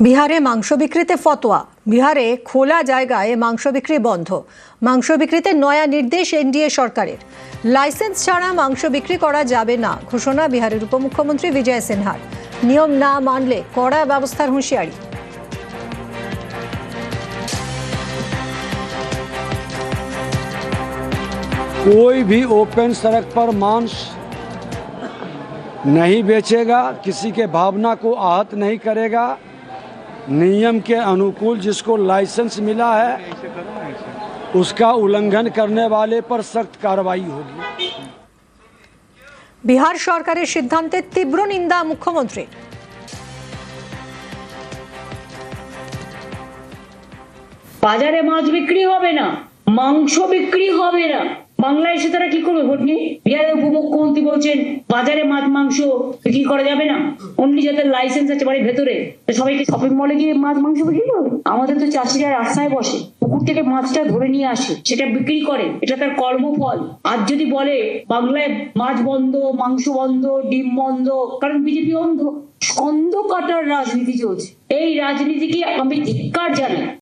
বিহারে মাংস বিক্রিতে ফতোয়া। বিহারে খোলা জায়গায় মাংস বিক্রি বন্ধ। মাংস বিক্রিতে নয়া নির্দেশ এনডিএ সরকারের। লাইসেন্স ছাড়া মাংস বিক্রি করা যাবে না ঘোষণা বিহারের উপমুখ্যমন্ত্রী বিজয় সিনহার। নিয়ম না মানলে কড়া ব্যবস্থার হুঁশিয়ারি। कोई भी ओपन सड़क पर मांस नहीं बेचेगा, किसी के भावना को आहत नहीं करेगा। नियम के अनुकूल जिसको लाइसेंस मिला है उसका उल्लंघन करने वाले पर सख्त कार्रवाई होगी। বিহার সরকারের সিদ্ধান্তে তীব্র নিন্দা মুখ্যমন্ত্রী। বাজারে মাছ বিক্রি হবে না, মাংস বিক্রি হবে না। বাংলায় এসে তারা কি করবে ভোট নিয়ে? বিহারের উপমুখ্যমন্ত্রী বলছেন বাজারে মাছ মাংস বিক্রি করা যাবে না, অনলি যাদের লাইসেন্স আছে বাড়ির ভেতরে সবাইকে শপিং মলে গিয়ে মাছ মাংস বিক্রি করবে। আমাদের তো চাষিরা রাস্তায় বসে, পুকুর থেকে মাছটা ধরে নিয়ে আসে, সেটা বিক্রি করে, এটা তার কর্মফল। আজ যদি বলে বাংলায় মাছ বন্ধ, মাংস বন্ধ, ডিম বন্ধ, কারণ বিজেপি অন্ধ, স্কন্ধ কাটার রাজনীতি চলছে। এই রাজনীতিকে আমি ধিক্কার জানাই।